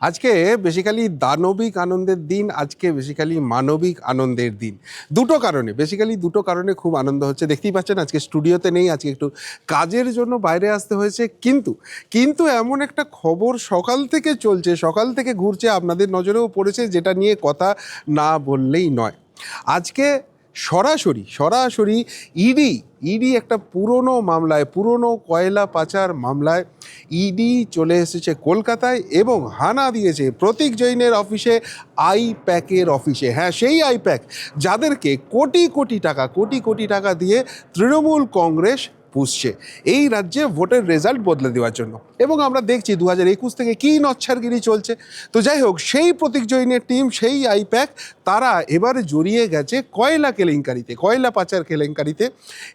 আজকে বেসিক্যালি দানবিক আনন্দের দিন, আজকে বেসিক্যালি মানবিক আনন্দের দিন। দুটো কারণে খুব আনন্দ হচ্ছে। দেখতেই পাচ্ছেন আজকে স্টুডিওতে নেই, আজকে একটু কাজের জন্য বাইরে আসতে হয়েছে। কিন্তু এমন একটা খবর সকাল থেকে চলছে, সকাল থেকে ঘুরছে, আপনাদের নজরেও পড়েছে, যেটা নিয়ে কথা না বললেই নয়। আজকে সরাসরি ইডি একটা পুরনো কয়লা পাচার মামলায় ইডি চলে এসেছে কলকাতায় এবং হানা দিয়েছে প্রতীক জৈনের অফিসে, আইপ্যাকের অফিসে। হ্যাঁ, সেই আইপ্যাক যাদেরকে কোটি কোটি টাকা দিয়ে তৃণমূল কংগ্রেস পুষছে এই রাজ্যে ভোটের রেজাল্ট বদলে দেওয়ার জন্য। এবং আমরা দেখছি 2021 থেকে কী নচ্ছারগিরি চলছে। তো যাই হোক, সেই প্রতীক জৈনের টিম, সেই আইপ্যাক, তারা এবারে জড়িয়ে গেছে কয়লা পাচার কেলেঙ্কারিতে।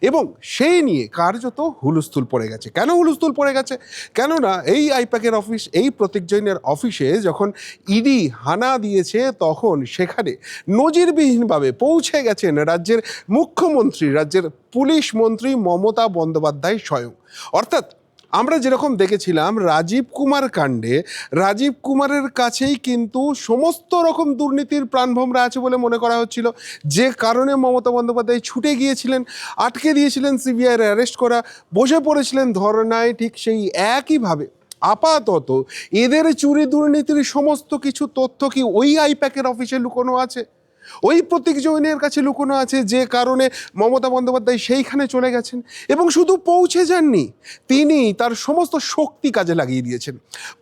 এবং সেই নিয়ে কার্যত হুলস্থুল পড়ে গেছে। কেন হুলস্থুল পড়ে গেছে? কেননা এই আইপ্যাকের অফিস, এই প্রতীক জৈনের অফিসে যখন ইডি হানা দিয়েছে, তখন সেখানে নজিরবিহীনভাবে পৌঁছে গেছেন রাজ্যের মুখ্যমন্ত্রী, রাজ্যের পুলিশ মন্ত্রী মমতা বন্দ্যোপাধ্যায় স্বয়ং। অর্থাৎ আমরা যেরকম দেখেছিলাম রাজীব কুমার কাণ্ডে, রাজীব কুমারের কাছেই কিন্তু সমস্ত রকম দুর্নীতির প্রাণভোমরা আছে বলে মনে করা হচ্ছিল, যে কারণে মমতা বন্দ্যোপাধ্যায় ছুটে গিয়েছিলেন, আটকে দিয়েছিলেন সিবিআইয়ের অ্যারেস্ট করা, বসে পড়েছিলেন ধর্নায়। ঠিক সেই একইভাবে আপাতত এদের চুরি দুর্নীতির সমস্ত কিছু তথ্য কি ওই আইপ্যাকের অফিসে লুকোনো আছে, ওই প্রতীক জৈনের কাছে লুকোনো আছে, যে কারণে মমতা বন্দ্যোপাধ্যায় সেইখানে চলে গেছেন। এবং শুধু পৌঁছে যাননি, তিনি তার সমস্ত শক্তি কাজে লাগিয়ে দিয়েছেন।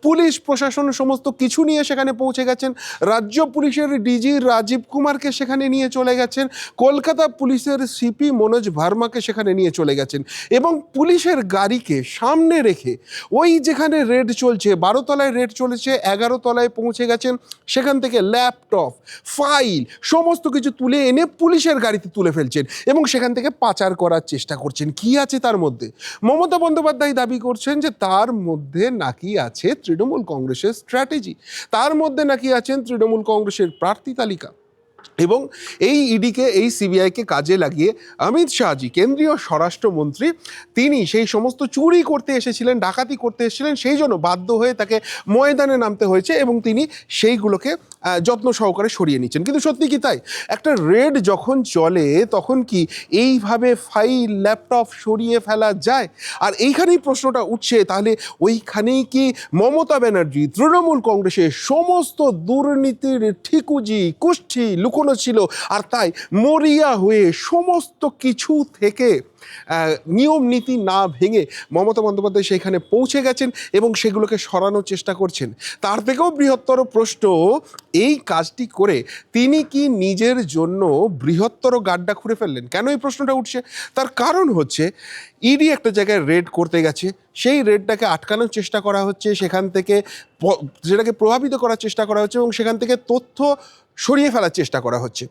পুলিশ প্রশাসন সমস্ত কিছু নিয়ে সেখানে পৌঁছে গেছেন। রাজ্য পুলিশের ডিজি রাজীব কুমারকে সেখানে নিয়ে চলে গেছেন, কলকাতা পুলিশের সিপি মনোজ ভার্মাকে সেখানে নিয়ে চলে গেছেন। এবং পুলিশের গাড়িকে সামনে রেখে ওই যেখানে রেড চলছে, 12 তলায় রেড চলেছে, 11 তলায় পৌঁছে গেছেন। সেখান থেকে ল্যাপটপ, ফাইল সমস্ত কিছু তুলে এনে পুলিশের গাড়িতে তুলে ফেলছেন এবং সেখান থেকে পাচার করার চেষ্টা করছেন। কি আছে তার মধ্যে? মমতা বন্দ্যোপাধ্যায় দাবি করছেন যে তার মধ্যে নাকি আছে তৃণমূল কংগ্রেসের স্ট্র্যাটেজি, তার মধ্যে নাকি আছেন তৃণমূল কংগ্রেসের প্রার্থী তালিকা। এবং এই ইডিকে, এই সিবিআইকে কাজে লাগিয়ে অমিত শাহজি, কেন্দ্রীয় স্বরাষ্ট্রমন্ত্রী, তিনি সেই সমস্ত চুরি করতে এসেছিলেন, ডাকাতি করতে এসেছিলেন, সেই জন্য বাধ্য হয়ে তাকে ময়দানে নামতে হয়েছে এবং তিনি সেইগুলোকে যত্ন সহকারে সরিয়ে নিচ্ছেন। কিন্তু সত্যি কি তাই? একটা রেড যখন চলে তখন কি এইভাবে ফাইল, ল্যাপটপ সরিয়ে ফেলা যায়? আর এইখানেই প্রশ্নটা উঠছে, তাহলে ওইখানেই কি মমতা ব্যানার্জি, তৃণমূল কংগ্রেসের সমস্ত দুর্নীতির ঠিকুজি কুষ্ঠি লুকোনো ছিল, আর তাই মরিয়া হয়ে সমস্ত কিছু থেকে নিয়ম নীতি না ভেঙে মমতা বন্দ্যোপাধ্যায় সেখানে পৌঁছে গেছেন এবং সেগুলোকে সরানোর চেষ্টা করছেন? তার থেকেও বৃহত্তর প্রশ্ন, এই কাজটি করে তিনি কি নিজের জন্য বৃহত্তর গাড্ডা খুঁড়ে ফেললেন? কেন এই প্রশ্নটা উঠছে? তার কারণ হচ্ছে ইডি একটা জায়গায় রেড করতে গেছে, সেই রেডটাকে আটকানোর চেষ্টা করা হচ্ছে, সেখান থেকে সেটাকে প্রভাবিত করার চেষ্টা করা হচ্ছে এবং সেখান থেকে তথ্য সরিয়ে ফেলার চেষ্টা করা হচ্ছে।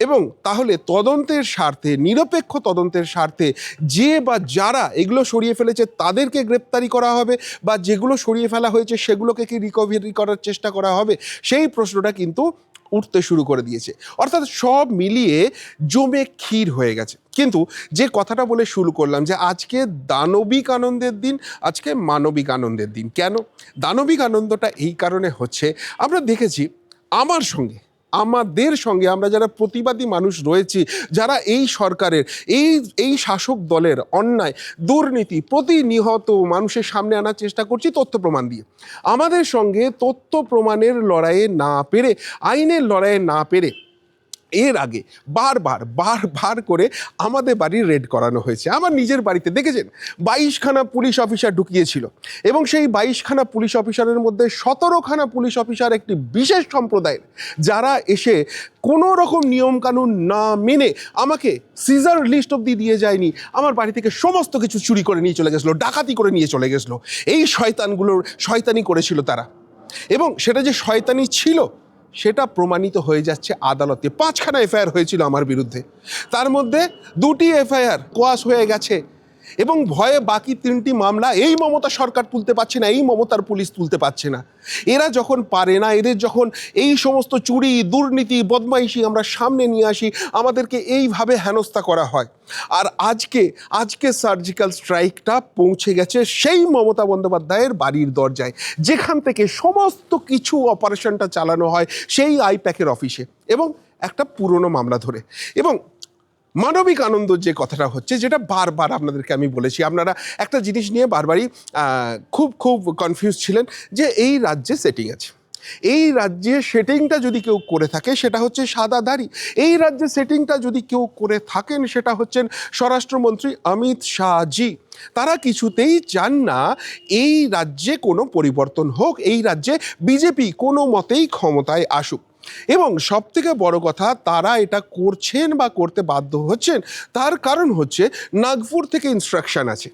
এবং তাহলে তদন্তের স্বার্থে, নিরপেক্ষ তদন্তের স্বার্থে যে বা যারা এগুলো সরিয়ে ফেলেছে তাদেরকে গ্রেপ্তারি করা হবে, বা যেগুলো সরিয়ে ফেলা হয়েছে সেগুলোকে কি রিকভারি করার চেষ্টা করা হবে? সেই প্রশ্নটা কিন্তু উঠতে শুরু করে দিয়েছে। অর্থাৎ সব মিলিয়ে জমে ক্ষীর হয়ে গেছে। কিন্তু যে কথাটা বলে শুরু করলাম যে আজকে দানবিক আনন্দের দিন, আজকে মানবিক আনন্দের দিন। কেন দানবিক আনন্দটা? এই কারণে হচ্ছে, আমরা দেখেছি আমাদের সঙ্গে আমরা যারা প্রতিবাদী মানুষ রয়েছি, যারা এই সরকারের, এই শাসক দলের অন্যায়, দুর্নীতি প্রতিনিয়ত মানুষের সামনে আনার চেষ্টা করছি তথ্য প্রমাণ দিয়ে। আমাদের সঙ্গে তথ্য প্রমাণের লড়াইয়ে না পেরে, আইনের লড়াইয়ে না পেরে, এর আগে বারবার করে আমাদের বাড়ির রেড করানো হয়েছে। আমার নিজের বাড়িতে দেখেছেন 22খানা পুলিশ অফিসার ঢুকিয়েছিল এবং সেই 22খানা পুলিশ অফিসারের মধ্যে 17খানা পুলিশ অফিসার একটি বিশেষ সম্প্রদায়ের, যারা এসে কোনো রকম নিয়মকানুন না মেনে আমাকে সিজার লিস্ট অবধি দিয়ে যায়নি, আমার বাড়ি থেকে সমস্ত কিছু চুরি করে নিয়ে চলে গেছিলো, ডাকাতি করে নিয়ে চলে গেছিলো। এই শয়তানগুলোর শয়তানি করেছিল তারা, এবং সেটা যে শয়তানি ছিল সেটা প্রমাণিত হয়ে যাচ্ছে আদালতে। 5খানা এফআইআর হয়েছিল আমার বিরুদ্ধে, তার মধ্যে 2টি এফআইআর কোয়াশ হয়ে গেছে এবং ভয়ে বাকি 3টি মামলা এই মমতা সরকার তুলতে পারছে না, এই মমতার পুলিশ তুলতে পারছে না। এরা যখন পারে না, এদের যখন এই সমস্ত চুরি, দুর্নীতি, বদমাইশি আমরা সামনে নিয়ে আসি, আমাদেরকে এইভাবে হেনস্থা করা হয়। আর আজকে সার্জিক্যাল স্ট্রাইকটা পৌঁছে গেছে সেই মমতা বন্দ্যোপাধ্যায়ের বাড়ির দরজায়, যেখান থেকে সমস্ত কিছু অপারেশনটা চালানো হয়, সেই আইপ্যাকের অফিসে, এবং একটা পুরনো মামলা ধরে। এবং মানবিক আনন্দ যে কথাটা হচ্ছে, যেটা বারবার আপনাদেরকে আমি বলেছি, আপনারা একটা জিনিস নিয়ে বারবারই খুব কনফিউজ ছিলেন যে এই রাজ্যে সেটিং আছে, এই রাজ্যে সেটিংটা যদি কেউ করে থাকে সেটা হচ্ছে সাদাধারী। এই রাজ্যে সেটিংটা যদি কেউ করে থাকেন সেটা হচ্ছেন স্বরাষ্ট্রমন্ত্রী অমিত শাহজি। তারা কিছুতেই চান না এই রাজ্যে কোনো পরিবর্তন হোক, এই রাজ্যে বিজেপি কোনো মতেই ক্ষমতায় আসুক। এবং সব থেকে বড় কথা, তারা এটা করছেন বা করতে বাধ্য হচ্ছেন, তার কারণ হচ্ছে নাগপুর থেকে ইনস্ট্রাকশন আছে।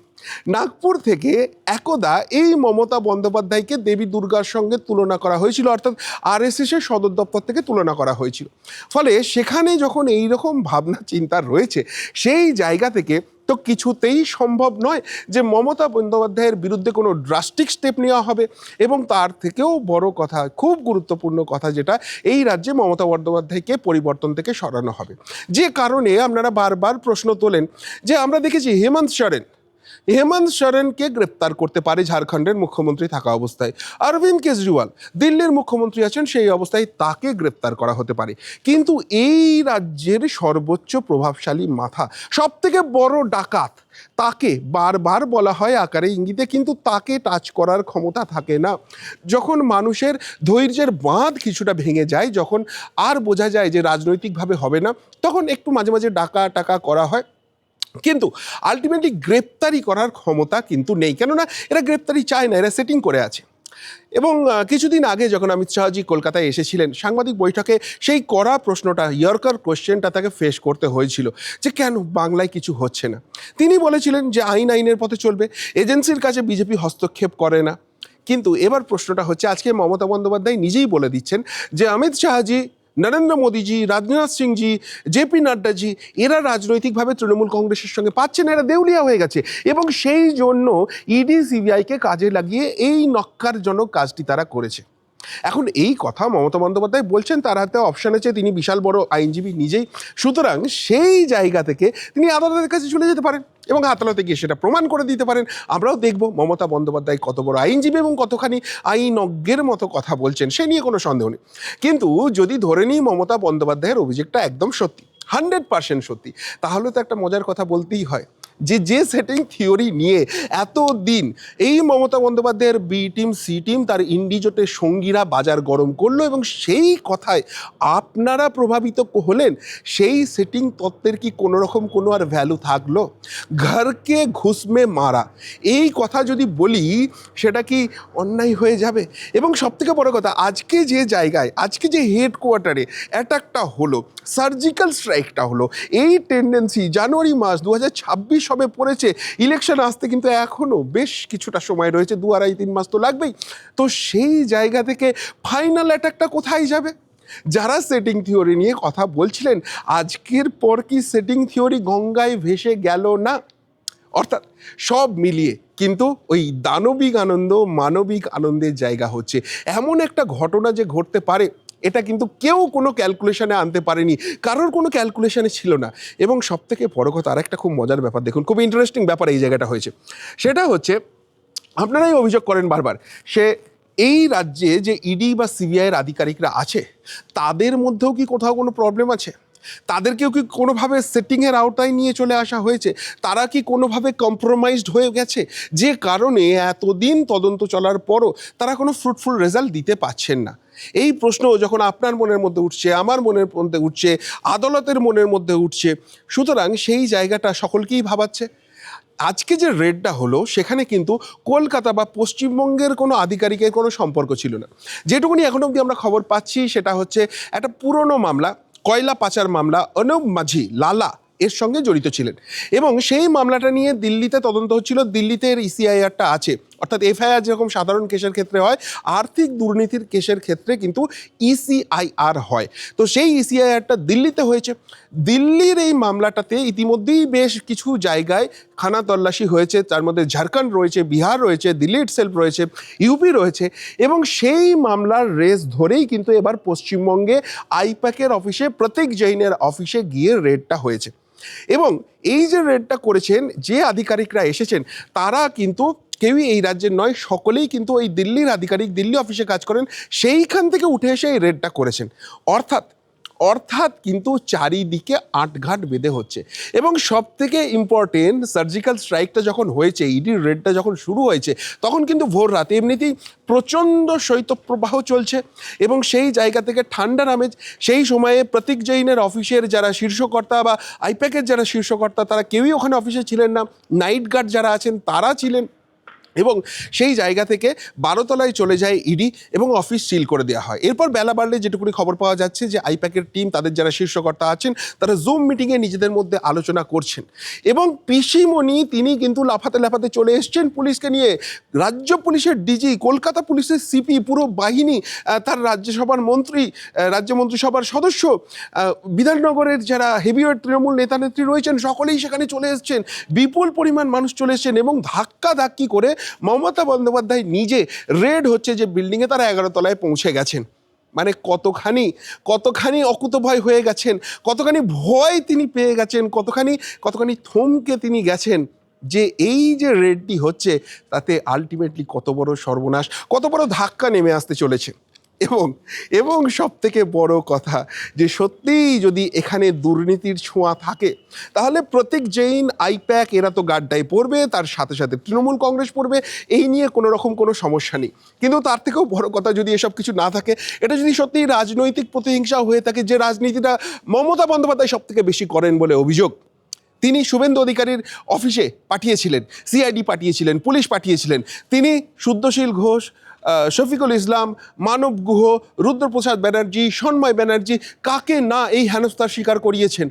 নাগপুর থেকে একদা এই মমতা বন্দ্যোপাধ্যায়কে দেবী দুর্গার সঙ্গে তুলনা করা হয়েছিল, অর্থাৎ আরএসএসের সদর দপ্তর থেকে তুলনা করা হয়েছিল। ফলে সেখানে যখন এই রকম ভাবনা চিন্তা রয়েছে, সেই জায়গা থেকে তো কিছুতেই সম্ভব নয় যে মমতা বন্দ্যোপাধ্যায়ের বিরুদ্ধে কোনো ড্রাস্টিক স্টেপ নেওয়া হবে। এবং তার থেকেও বড় কথা, খুব গুরুত্বপূর্ণ কথা, যেটা এই রাজ্যে মমতা বন্দ্যোপাধ্যায়কে পরিবর্তন থেকে সরানো হবে। যে কারণে আপনারা বারবার প্রশ্ন তোলেন যে আমরা দেখেছি হেমন্ত সোরেনকে গ্রেপ্তার করতে পারে ঝাড়খণ্ডের মুখ্যমন্ত্রী থাকা অবস্থায়, অরবিন্দ কেজরিওয়াল দিল্লির মুখ্যমন্ত্রী আছেন, সেই অবস্থায় তাকে গ্রেপ্তার করা হতে পারে। কিন্তু এই রাজ্যের সর্বোচ্চ প্রভাবশালী মাথা, সব থেকে বড় ডাকাত, তাকে বারবার বলা হয় আকারে ইঙ্গিতে, কিন্তু তাকে টাচ করার ক্ষমতা থাকে না। যখন মানুষের ধৈর্যের বাঁধ কিছুটা ভেঙে যায়, যখন আর বোঝা যায় যে রাজনৈতিকভাবে হবে না, তখন একটু মাঝে মাঝে ডাকা করা হয়, কিন্তু আলটিমেটলি গ্রেপ্তারি করার ক্ষমতা কিন্তু নেই। কেননা এরা গ্রেপ্তারি চায় না, এরা সেটিং করে আছে। এবং কিছুদিন আগে যখন অমিত শাহজি কলকাতায় এসেছিলেন, সাংবাদিক বৈঠকে সেই কড়া প্রশ্নটা, ইয়র্কার কোয়েশ্চেনটা তাকে ফেস করতে হয়েছিল যে কেন বাংলায় কিছু হচ্ছে না। তিনি বলেছিলেন যে আইনের পথে চলবে, এজেন্সির কাছে বিজেপি হস্তক্ষেপ করে না। কিন্তু এবার প্রশ্নটা হচ্ছে, আজকে মমতা বন্দ্যোপাধ্যায় নিজেই বলে দিচ্ছেন যে অমিত শাহজি, নরেন্দ্র মোদীজি, রাজনাথ সিংজি, জেপি নাড্ডাজি, এরা রাজনৈতিকভাবে তৃণমূল কংগ্রেসের সঙ্গে পাচ্ছে না, এরা দেউলিয়া হয়ে গেছে। এবং সেই জন্য ইডি সিবিআইকে কাজে লাগিয়ে এই নক্কারজনক কাজটি তারা করেছে। এখন এই কথা মমতা বন্দ্যোপাধ্যায় বলছেন, তার হাতে অপশান আছে, তিনি বিশাল বড় আইনজীবী নিজেই। সুতরাং সেই জায়গা থেকে তিনি আদালতের কাছে চলে যেতে পারেন এবং আদালতে গিয়ে সেটা প্রমাণ করে দিতে পারেন। আমরাও দেখব মমতা বন্দ্যোপাধ্যায় কত বড় আইনজীবী এবং কতখানি আইনজ্ঞের মতো কথা বলছেন, সে নিয়ে কোনো সন্দেহ নেই। কিন্তু যদি ধরে নিই মমতা বন্দ্যোপাধ্যায়ের অভিযোগটা একদম সত্যি, 100% সত্যি, তাহলে তো একটা মজার কথা বলতেই হয় যে সেটিং থিওরি নিয়ে এতদিন এই মমতা বন্দ্যোপাধ্যায়ের বি টিম, সি টিম, তার ইন্ডিজোটের সঙ্গীরা বাজার গরম করলো এবং সেই কথায় আপনারা প্রভাবিত হলেন, সেই সেটিং তত্ত্বের কি কোনো রকম কোনো আর ভ্যালু থাকলো? ঘরকে ঘুষ মে মারা, এই কথা যদি বলি সেটা কি অন্যায় হয়ে যাবে? এবং সবথেকে বড় কথা, আজকে যে জায়গায়, আজকে যে হেডকোয়ার্টারে অ্যাটাকটা হলো, সার্জিক্যাল স্ট্রাইকটা হলো, এই টেন্ডেন্সি জানুয়ারি মাস 2026 সবে পড়েছে, ইলেকশন আসতে কিন্তু এখনও বেশ কিছুটা সময় রয়েছে, 2-2.5-3 মাস তো লাগবেই। তো সেই জায়গা থেকে ফাইনাল অ্যাটাকটা কোথায় যাবে? যারা সেটিং থিওরি নিয়ে কথা বলছিলেন, আজকের পর কি সেটিং থিওরি গঙ্গায় ভেসে গেল না? অর্থাৎ সব মিলিয়ে কিন্তু ওই দানবিক আনন্দ, মানবিক আনন্দের জায়গা হচ্ছে এমন একটা ঘটনা যে ঘটতে পারে, এটা কিন্তু কেউ কোনো ক্যালকুলেশনে আনতে পারেনি, কারোর কোনো ক্যালকুলেশনে ছিল না। এবং সব থেকে বড় কথা, আর একটা খুব মজার ব্যাপার দেখুন, খুব ইন্টারেস্টিং ব্যাপার এই জায়গাটা হয়েছে। সেটা হচ্ছে, আপনারাই অভিযোগ করেন বারবার, সে এই রাজ্যে যে ইডি বা সিবিআইয়ের আধিকারিকরা আছে, তাদের মধ্যেও কি কোথাও কোনো প্রবলেম আছে? তাদেরকেও কি কোনোভাবে সেটিংয়ের আওতায় নিয়ে চলে আসা হয়েছে? তারা কি কোনোভাবে কম্প্রোমাইজড হয়ে গেছে, যে কারণে এতদিন তদন্ত চলার পরও তারা কোনো ফ্রুটফুল রেজাল্ট দিতে পারছেন না? এই প্রশ্ন যখন আপনার মনের মধ্যে উঠছে, আমার মনের মধ্যে উঠছে, আদালতের মনের মধ্যে উঠছে, সুতরাং সেই জায়গাটা সকলকেই ভাবাচ্ছে। আজকে যে রেডটা হলো, সেখানে কিন্তু কলকাতা বা পশ্চিমবঙ্গের কোনো আধিকারিকের কোনো সম্পর্ক ছিল না। যেটুকুনি এখন অবধি আমরা খবর পাচ্ছি সেটা হচ্ছে একটা পুরনো মামলা, কয়লা পাচার মামলা, অনুপ মাঝি লালা এর সঙ্গে জড়িত ছিলেন এবং সেই মামলাটা নিয়ে দিল্লিতে তদন্ত হচ্ছিল। দিল্লিতে এর ইসিআইআরটা আছে, অর্থাৎ এফআইআর যেরকম সাধারণ কেসের ক্ষেত্রে হয়, আর্থিক দুর্নীতির কেসের ক্ষেত্রে কিন্তু ইসিআইআর হয়। তো সেই ইসিআইআরটা দিল্লিতে হয়েছে। দিল্লির এই মামলাটাতে ইতিমধ্যেই বেশ কিছু জায়গায় খানা তল্লাশি হয়েছে, তার মধ্যে ঝাড়খণ্ড রয়েছে, বিহার রয়েছে, দিল্লি ইটসেলফ রয়েছে, ইউপি রয়েছে, এবং সেই মামলার রেস ধরেই কিন্তু এবার পশ্চিমবঙ্গে আইপ্যাকের অফিসে, প্রতীক জৈনের অফিসে গিয়ে রেডটা হয়েছে। এবং এই যে রেডটা করেছেন, যে আধিকারিকরা এসেছেন, তারা কিন্তু কেউই এই রাজ্যের নয়, সকলেই কিন্তু ওই দিল্লির আধিকারিক, দিল্লি অফিসে কাজ করেন, সেইখান থেকে উঠে এসে এই রেডটা করেছেন। অর্থাৎ কিন্তু চারিদিকে আটঘাট বেঁধে হচ্ছে। এবং সব থেকে ইম্পর্টেন্ট, সার্জিক্যাল স্ট্রাইকটা যখন হয়েছে, ইডির রেডটা যখন শুরু হয়েছে, তখন কিন্তু ভোর রাতে এমনিতেই প্রচণ্ড শৈত্যপ্রবাহ চলছে, এবং সেই জায়গা থেকে ঠান্ডার আমেজ। সেই সময়ে প্রতীক জৈনের অফিসের যারা শীর্ষকর্তা বা আইপ্যাকের যারা শীর্ষকর্তা, তারা কেউই ওখানে অফিসে ছিলেন না। নাইট গার্ড যারা আছেন তারা ছিলেন, এবং সেই জায়গা থেকে 12 তলায় চলে যায় ইডি এবং অফিস সিল করে দেওয়া হয়। এরপর বেলা বাড়লে যেটুকুনি খবর পাওয়া যাচ্ছে যে আইপ্যাকের টিম, তাদের যারা শীর্ষকর্তা আছেন, তারা জুম মিটিংয়ে নিজেদের মধ্যে আলোচনা করছেন, এবং পিসিমণি তিনি কিন্তু লাফাতে লাফাতে চলে এসছেন পুলিশকে নিয়ে। রাজ্য পুলিশের ডিজি, কলকাতা পুলিশের সিপি, পুরো বাহিনী, তার রাজ্যসভার মন্ত্রী, রাজ্য মন্ত্রিসভার সদস্য, বিধাননগরের যারা হেভিওয়েট তৃণমূল নেতা নেত্রী রয়েছেন, সকলেই সেখানে চলে এসছেন। বিপুল পরিমাণ মানুষ চলে এসছেন, এবং ধাক্কি করে মমতা বন্দ্যোপাধ্যায় নিজে রেড হচ্ছে যে বিল্ডিংয়ে, তারা 11 তলায় পৌঁছে গেছেন। মানে কতখানি অকুতভয় হয়ে গেছেন, কতখানি ভয় তিনি পেয়ে গেছেন, কতখানি থমকে তিনি গেছেন, যে এই যে রেডটি হচ্ছে তাতে আলটিমেটলি কত বড় সর্বনাশ, কত বড় ধাক্কা নেমে আসতে চলেছে। এবং সব থেকে বড় কথা, যে সত্যিই যদি এখানে দুর্নীতির ছোঁয়া থাকে, তাহলে প্রতীক জৈন, আইপ্যাক, এরা তো গাড্ডায় পড়বে, তার সাথে সাথে তৃণমূল কংগ্রেস পড়বে, এই নিয়ে কোনো রকম কোনো সমস্যা নেই। কিন্তু তার থেকেও বড় কথা, যদি এসব কিছু না থাকে, এটা যদি সত্যিই রাজনৈতিক প্রতিহিংসা হয়ে থাকে, যে রাজনীতিটা মমতা বন্দ্যোপাধ্যায় সব থেকে বেশি করেন বলে অভিযোগ, তিনি শুভেন্দু অধিকারীর অফিসে পাঠিয়েছিলেন, সিআইডি পাঠিয়েছিলেন, পুলিশ পাঠিয়েছিলেন, তিনি শুদ্ধশীল ঘোষ, শফিকুল ইসলাম, মানব গুহ, রুদ্রপ্রসাদ ব্যানার্জি, সন্ময় ব্যানার্জি, কাকে না এই হেনস্থার শিকার করিয়েছেন।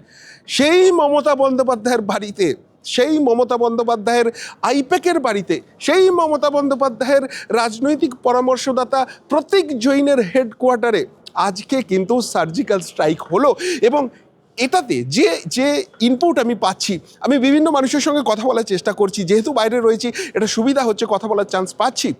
সেই মমতা বন্দ্যোপাধ্যায়ের বাড়িতে, সেই মমতা বন্দ্যোপাধ্যায়ের আইপ্যাকের বাড়িতে, সেই মমতা বন্দ্যোপাধ্যায়ের রাজনৈতিক পরামর্শদাতা প্রতীক জৈনের হেডকোয়ার্টারে আজকে কিন্তু সার্জিক্যাল স্ট্রাইক হলো। এবং এটাতে যে ইনপুট আমি পাচ্ছি, আমি বিভিন্ন মানুষের সঙ্গে কথা বলার চেষ্টা করছি, যেহেতু বাইরে রয়েছি, এটা সুবিধা হচ্ছে, কথা বলার চান্স পাচ্ছি,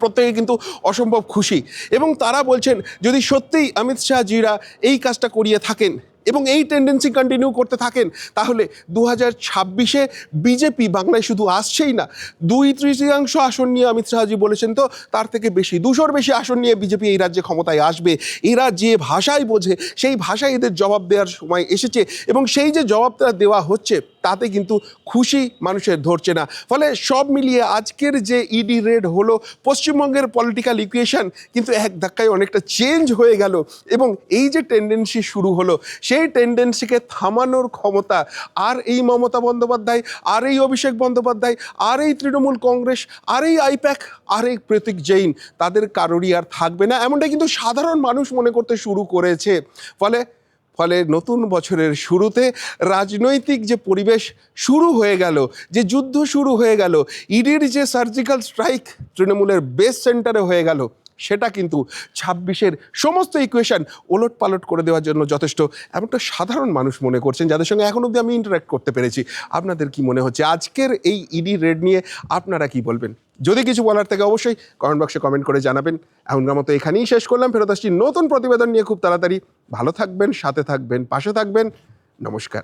প্রত্যেকে কিন্তু অসম্ভব খুশি। এবং তারা বলছেন, যদি সত্যিই অমিত শাহ জিরা এই কাজটা করিয়ে থাকেন এবং এই টেন্ডেন্সি কন্টিনিউ করতে থাকেন, তাহলে 2026-এ বিজেপি বাংলায় শুধু আসছেই না, 2/3 আসন নিয়ে অমিত শাহজি বলেছেন, তো তার থেকে বেশি, 200-র বেশি আসন নিয়ে বিজেপি এই রাজ্যে ক্ষমতায় আসবে। এরা যে ভাষায় বোঝে, সেই ভাষায় এদের জবাব দেওয়ার সময় এসেছে, এবং সেই যে জবাবটা দেওয়া হচ্ছে তাতে কিন্তু খুশি মানুষের ধরছে না। ফলে সব মিলিয়ে আজকের যে ইডি রেড হলো, পশ্চিমবঙ্গের পলিটিক্যাল ইকুয়েশন কিন্তু এক ধাক্কায় অনেকটা চেঞ্জ হয়ে গেল, এবং এই যে টেন্ডেন্সি শুরু হলো, সেই টেন্ডেন্সিকে থামানোর ক্ষমতা আর এই মমতা বন্দ্যোপাধ্যায়, আর এই অভিষেক বন্দ্যোপাধ্যায়, আর এই তৃণমূল কংগ্রেস, আর এই আইপ্যাক, আর এই প্রতীক জৈন, তাদের কারোরই আর থাকবে না, এমনটা কিন্তু সাধারণ মানুষ মনে করতে শুরু করেছে। ফলে নতুন বছরের শুরুতে রাজনৈতিক যে পরিবেশ শুরু হয়ে গেল, যে যুদ্ধ শুরু হয়ে গেল, ইডির যে সার্জিক্যাল স্ট্রাইক তৃণমূলের বেস সেন্টারে হয়ে গেল, সেটা কিন্তু 26-এর সমস্ত ইকুয়েশন ওলট পালট করে দেওয়ার জন্য যথেষ্ট, এমনটা সাধারণ মানুষ মনে করছেন, যাদের সঙ্গে এখন অবধি আমি ইন্টারাক্ট করতে পেরেছি। আপনাদের কি মনে হচ্ছে আজকের এই ইডি রেড নিয়ে? আপনারা কি বলবেন? যদি কিছু বলার থেকে অবশ্যই কমেন্ট বক্সে কমেন্ট করে জানাবেন। এখনকার মতো এখানেই শেষ করলাম, ফেরত আসছি নতুন প্রতিবেদন নিয়ে খুব তাড়াতাড়ি। ভালো থাকবেন, সাথে থাকবেন, পাশে থাকবেন। নমস্কার।